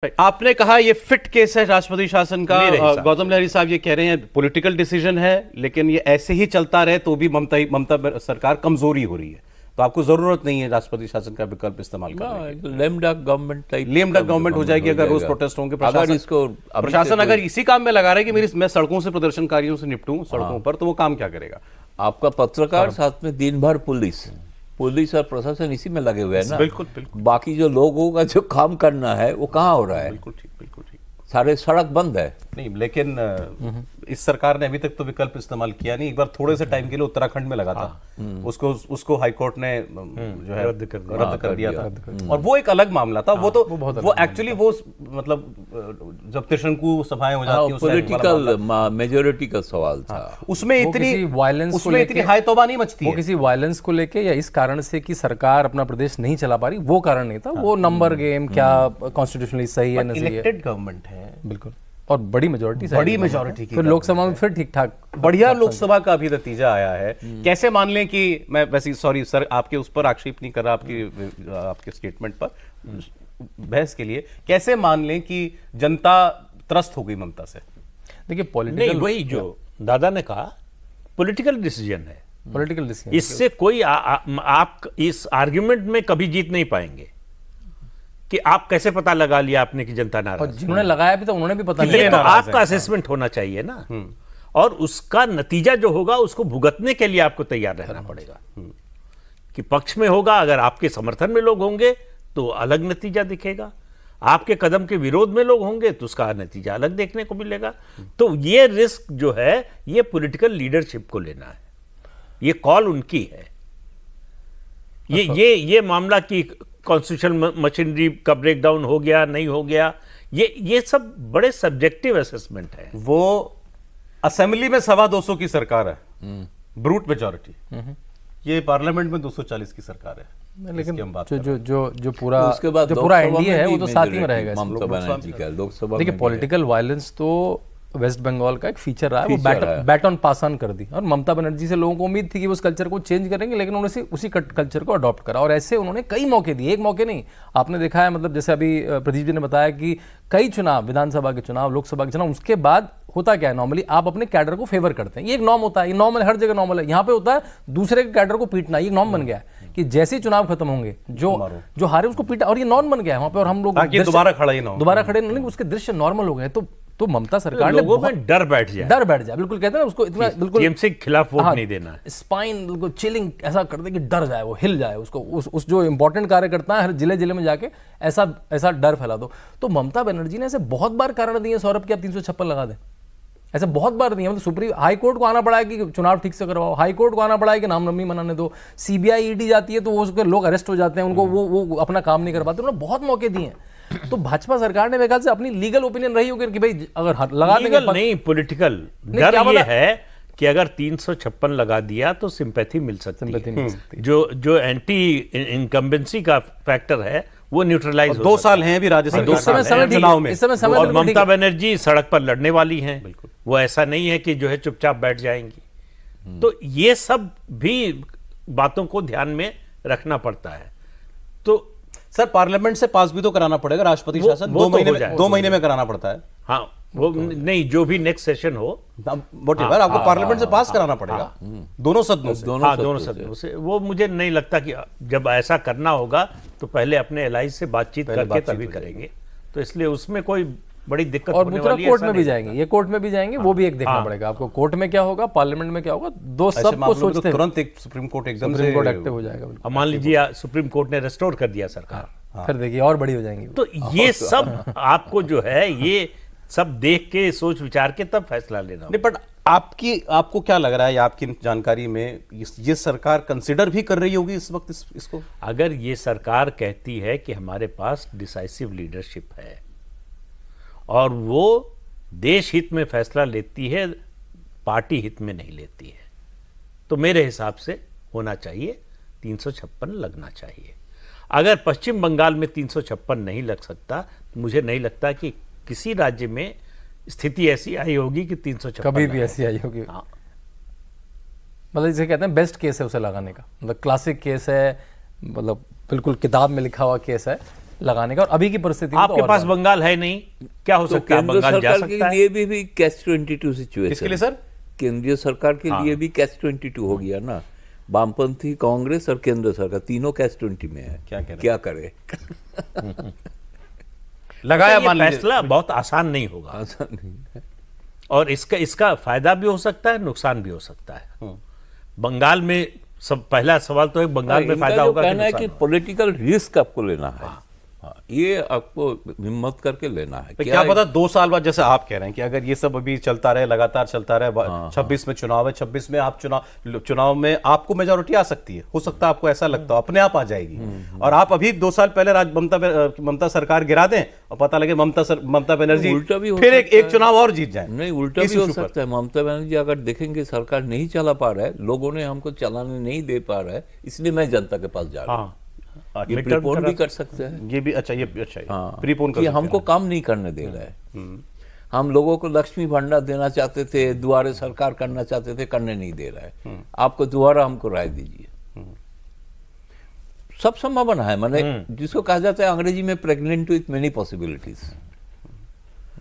आपने कहा ये फिट केस है राष्ट्रपति शासन का। गौतम लहरी साहब ये कह रहे हैं पॉलिटिकल डिसीजन है, लेकिन ये ऐसे ही चलता रहे तो भी ममता सरकार कमजोरी हो रही है, तो आपको जरूरत नहीं है राष्ट्रपति शासन का विकल्प इस्तेमाल करने की। लेम डक गवर्नमेंट हो जाएगी अगर रोज प्रोटेस्ट होंगे। प्रशासन अगर इसी काम में लगा रहा है कि मैं सड़कों से प्रदर्शनकारियों से निपटूं सड़कों पर, तो वो काम क्या करेगा? आपका पत्रकार साथ में दिन भर पुलिस और प्रशासन इसी में लगे हुए हैं ना। बिल्कुल। बाकी जो लोगों का जो काम करना है वो कहाँ हो रहा है? बिल्कुल ठीक। सारे सड़क बंद है। नहीं, लेकिन इस सरकार ने अभी तक तो विकल्प इस्तेमाल किया नहीं। एक बार थोड़े से टाइम के लिए उत्तराखंड में लगा था, उसको हाईकोर्ट ने जो है रद्द कर दिया था, और वो एक अलग मामला था। वो एक्चुअली वो मतलब जब त्रिशंकु सभाएं हो जाती हैं, पॉलिटिकल मेजोरिटी का सवाल था। उसमें इतनी हाय तौबा नहीं मचती है। वो किसी वायलेंस को लेके या इस कारण से कि सरकार अपना प्रदेश नहीं चला पा रही, वो कारण नहीं था। वो नंबर गेम, क्या कॉन्स्टिट्यूशनली सही है नहीं सही है। इलेक्टेड गवर्नमेंट है, बिल्कल, और बड़ी मेजोरिटी की फिर लोकसभा में फिर ठीक ठाक बढ़िया लोकसभा का भी नतीजा आया है। कैसे मान लें कि मैं वैसे सॉरी सर आपके उस पर आक्षेप नहीं कर रहा, आपके स्टेटमेंट पर बहस के लिए, कैसे मान लें कि जनता त्रस्त हो गई ममता से? देखिए पॉलिटिकल, वही जो दादा ने कहा पॉलिटिकल डिसीजन है, पॉलिटिकल डिसीजन। इससे कोई आप इस आर्ग्यूमेंट में कभी जीत नहीं पाएंगे कि आप कैसे पता लगा लिया आपने कि जनता नाराज। और जिन्होंने लगाया भी तो उन्होंने भी पता नहीं। ये तो आपका असेसमेंट होना चाहिए ना, और उसका नतीजा जो होगा उसको भुगतने के लिए आपको तैयार रहना पड़ेगा। कि पक्ष में होगा, अगर आपके समर्थन में लोग होंगे तो अलग नतीजा दिखेगा, आपके कदम के विरोध में लोग होंगे तो उसका नतीजा अलग देखने को मिलेगा। तो ये रिस्क जो है ये पॉलिटिकल लीडरशिप को लेना है, ये कॉल उनकी है। ये मामला की कॉन्स्टिट्यूशनल मशीनरी का ब्रेकडाउन हो गया नहीं हो गया, ये सब बड़े सब्जेक्टिव असेसमेंट है। वो असेंबली में 225 की सरकार है, ब्रूट मेजॉरिटी, ये पार्लियामेंट में 240 की सरकार है। लेकिन जो पूरा एनडीए है वो तो साथ ही में रहेगा। लोकसभा देखिए पॉलिटिकल वायलेंस तो वेस्ट बंगाल का एक फीचर रहा है, वो बैट ऑन पास ऑन कर दी। और ममता बनर्जी से लोगों को उम्मीद थी कि वो उस कल्चर को चेंज करेंगे, लेकिन उन्होंने उसी कल्चर को अडॉप्ट करा। और ऐसे उन्होंने कई मौके दिए, एक मौके नहीं। आपने देखा है, मतलब जैसे अभी प्रदीप जी ने बताया कि कई चुनाव, विधानसभा के चुनाव, लोकसभा के चुनाव, उसके बाद होता क्या है, नॉर्मली आप अपने कैडर को फेवर करते हैं। ये एक नॉर्म होता है, ये नॉर्मल हर जगह नॉर्मल है। यहाँ पे होता है दूसरे के कैडर को पीटना, ये नॉर्म बन गया है कि जैसे ही चुनाव खत्म होंगे जो हारे उसको पीटा, और ये नॉर्म बन गया है वहां पे। और हम लोग दोबारा खड़े नहीं, उसके दृश्य नॉर्मल हो गए। तो ममता सरकार ने लोगों में डर बैठ जाए, बिल्कुल कहते हैं ना उसको, इतना बिल्कुल टीएमसी के खिलाफ वोट नहीं देना है। स्पाइन बिल्कुल चिलिंग ऐसा कर दे कि डर जाए, वो हिल जाए, उसको उस जो इंपॉर्टेंट कार्य करता है हर जिले में जाके ऐसा डर फैला दो। तो ममता बनर्जी ने ऐसे बहुत बार कारण दिए सौरभ की आप 356 लगा दें, ऐसे बहुत बार दिए। मतलब सुप्रीम हाई कोर्ट को आना पड़ा है कि चुनाव ठीक से करवाओ, हाई कोर्ट को आना पड़ा है कि नामजदगी मनाने दो, सीबीआई ईडी जाती है तो वो उसके लोग अरेस्ट हो जाते हैं, उनको वो अपना काम नहीं कर पाते। उन्होंने बहुत मौके दिए हैं। तो भाजपा सरकार ने मेरे ख्याल से अपनी लीगल ओपिनियन रही होगी कि भाई अगर लगा देंगे, नहीं पॉलिटिकल डर ये है कि अगर 356 लगा दिया तो सिंपैथी मिल सकती है। जो एंटी इनकम्बेंसी का फैक्टर है वो न्यूट्रलाइज। 2 साल हैं अभी राज्य सरकार चुनाव में, और ममता बनर्जी सड़क पर लड़ने वाली हैं, वो ऐसा नहीं है कि जो है चुपचाप बैठ जाएंगी। तो ये सब भी बातों को ध्यान में रखना पड़ता है। तो सर पार्लियामेंट से पास भी तो कराना पड़ेगा राष्ट्रपति शासन, 2 महीने में कराना पड़ता है। हाँ, वो नहीं, जो भी नेक्स्ट सेशन हो आपको पार्लियामेंट से पास कराना पड़ेगा, दोनों सदनों से। वो मुझे नहीं लगता कि जब ऐसा करना होगा तो पहले अपने एलाइज से बातचीत करके तभी करेंगे। तो इसलिए उसमें कोई बड़ी दिक्कत होने वाली है। कोर्ट में भी जाएंगे, ये कोर्ट में भी जाएंगे, वो भी एक देखना पड़ेगा आपको, कोर्ट में क्या होगा, पार्लियामेंट में क्या होगा। दो सबको सोचते तुरंत एक सुप्रीम कोर्ट एक्टिव हो जाएगा। अब मान लीजिए सुप्रीम कोर्ट ने रेस्टोर कर दिया सरकार, फिर देखिए और बड़ी हो जाएंगी। तो ये सब आपको जो है ये सब देख के सोच विचार के तब फैसला लेना। नहीं, बट आपको क्या लग रहा है, आपकी जानकारी में ये सरकार कंसिडर भी कर रही होगी इस वक्त इसको? अगर ये सरकार कहती है कि हमारे पास डिसाइसिव लीडरशिप है और वो देश हित में फैसला लेती है, पार्टी हित में नहीं लेती है, तो मेरे हिसाब से होना चाहिए 356 लगना चाहिए। अगर पश्चिम बंगाल में 356 नहीं लग सकता तो मुझे नहीं लगता कि किसी राज्य में स्थिति ऐसी आई होगी कि 356 कभी भी ऐसी आई होगी। मतलब जिसे कहते हैं बेस्ट केस है उसे लगाने का, मतलब क्लासिक केस है, मतलब बिल्कुल किताब में लिखा हुआ केस है लगाने का। और अभी की परिस्थिति में आपके पास बंगाल है नहीं, क्या हो सकता है? बंगाल जा सकता है। के लिए भी कैच 22 सिचुएशन। इसके लिए सर केंद्रीय सरकार के लिए भी कैच 22 हो गया ना। वामपंथी, कांग्रेस और केंद्र सरकार तीनों कैच 20 में है। क्या करे? लगाया मान लीजिए, फैसला बहुत आसान नहीं होगा, आसान नहीं है। और इसका फायदा भी हो सकता है, नुकसान भी हो सकता है। बंगाल में सब पहला सवाल तो है, बंगाल में फायदा होगा कहना है कि पॉलिटिकल रिस्क आपको लेना है। ये आपको हिम्मत करके लेना है। क्या पता 2 साल बाद, जैसे आप कह रहे हैं कि अगर ये सब अभी चलता रहे, लगातार चलता रहे, 26 में चुनाव है, 26 में आप चुनाव में आपको मेजोरिटी आ सकती है, हो सकता है आपको ऐसा लगता है अपने आप आ जाएगी, और आप अभी 2 साल पहले ममता सरकार गिरा दें और पता लगे ममता बनर्जी फिर एक चुनाव और जीत जाए। नहीं, उल्टा भी हो सकता है। ममता बनर्जी अगर देखेंगे सरकार नहीं चला पा रहा है, लोगों ने हमको चलाने नहीं दे पा रहा है, इसलिए मैं जनता के पास जा रहा हूँ। ये प्रीपोन भी कर सकते हैं। ये भी अच्छा, ये अच्छा है प्रीपोन कर सकते हैं। हमको काम नहीं करने दे रहा है। हम लोगों को लक्ष्मी भंडार देना चाहते थे, दुआरे सरकार करना चाहते थे, करने नहीं दे रहा है। आपको दोबारा हमको राय दीजिए। सब संभावना है, माने जिसको कहा जाता है अंग्रेजी में pregnant with many possibilities.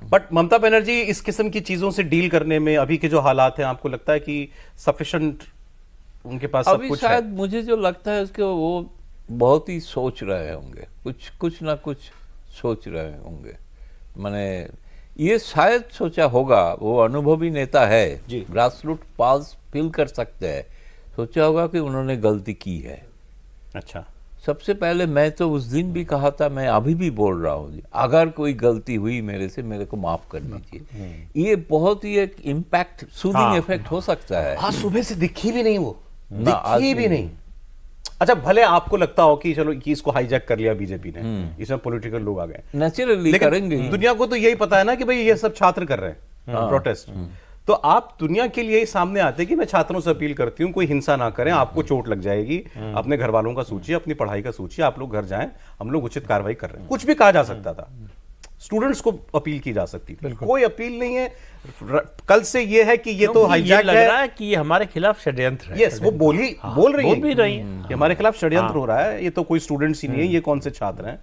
But Mamata Banerjee इस किस्म की चीजों से डील करने में अभी के जो हालात हैं, आपको लगता है कि सफिशिएंट उनके पास सब कुछ है? शायद मुझे जो लगता है उसके वो बहुत ही सोच रहे होंगे, कुछ ना कुछ सोच रहे होंगे। माने ये शायद सोचा होगा, वो अनुभवी नेता है, ग्रासरूट पास फील कर सकते हैं, सोचा होगा कि उन्होंने गलती की है। अच्छा, सबसे पहले मैं तो उस दिन भी कहा था, मैं अभी भी बोल रहा हूँ, अगर कोई गलती हुई मेरे से, मेरे को माफ कर दीजिए। ये बहुत ही एक इम्पैक्ट, सूदिंग इफेक्ट हो सकता है। आज सुबह से दिखी भी नहीं, वो दिखी भी नहीं। अच्छा, भले आपको लगता हो कि चलो कि इसको हाईजैक कर लिया बीजेपी ने, इसमें पॉलिटिकल लोग आ गए, नेचुरली करेंगे। दुनिया को तो यही पता है ना कि भाई ये सब छात्र कर रहे हैं प्रोटेस्ट। तो आप दुनिया के लिए सामने आते हैं कि मैं छात्रों से अपील करती हूं कोई हिंसा ना करें, आपको चोट लग जाएगी, अपने घर वालों का सोचिए, अपनी पढ़ाई का सोचिए, आप लोग घर जाएं, हम लोग उचित कार्रवाई कर रहे हैं। कुछ भी कहा जा सकता था, स्टूडेंट्स को अपील की जा सकती थी, कोई अपील नहीं है। कल से ये है कि ये तो हाईजैक लग रहा है कि ये हमारे खिलाफ षड्यंत्र है। यस, वो बोल रही है कि हमारे खिलाफ षड्यंत्र हो रहा है, ये तो कोई स्टूडेंट्स ही नहीं है, ये कौन से छात्र हैं।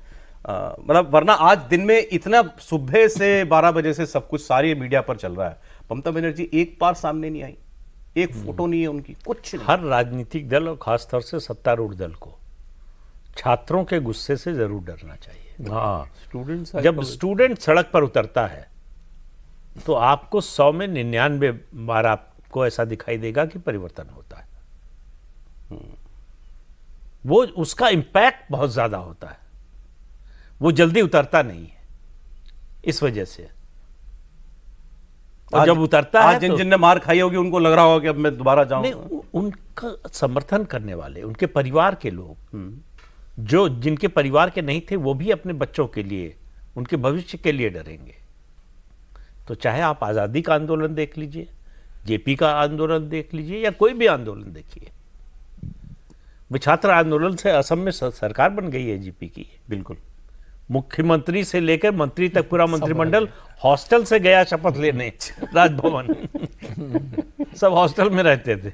मतलब वरना आज दिन में इतना सुबह से 12 बजे से सब कुछ सारी मीडिया पर चल रहा है, ममता बनर्जी एक बार सामने नहीं आई, एक फोटो नहीं है उनकी, कुछ नहीं। हर राजनीतिक दल और खासतौर से सत्तारूढ़ दल को छात्रों के गुस्से से जरूर डरना चाहिए। स्टूडेंट्स, जब स्टूडेंट सड़क पर उतरता है तो आपको 100 में 99 बार आपको ऐसा दिखाई देगा कि परिवर्तन होता है। वो उसका इम्पैक्ट बहुत ज्यादा होता है, वो जल्दी उतरता नहीं है इस वजह से। और जब उतरता है, जिन जिनने मार खाई होगी उनको लग रहा होगा कि अब मैं दोबारा जाऊं। नहीं, उनका समर्थन करने वाले, उनके परिवार के लोग, जो जिनके परिवार के नहीं थे, वो भी अपने बच्चों के लिए, उनके भविष्य के लिए डरेंगे। तो चाहे आप आज़ादी का आंदोलन देख लीजिए, जेपी का आंदोलन देख लीजिए, या कोई भी आंदोलन देखिए, वो छात्र आंदोलन से असम में सरकार बन गई है जेपी की। बिल्कुल, मुख्यमंत्री से लेकर मंत्री तक पूरा मंत्रिमंडल हॉस्टल से गया शपथ लेने राजभवन। सब हॉस्टल में रहते थे।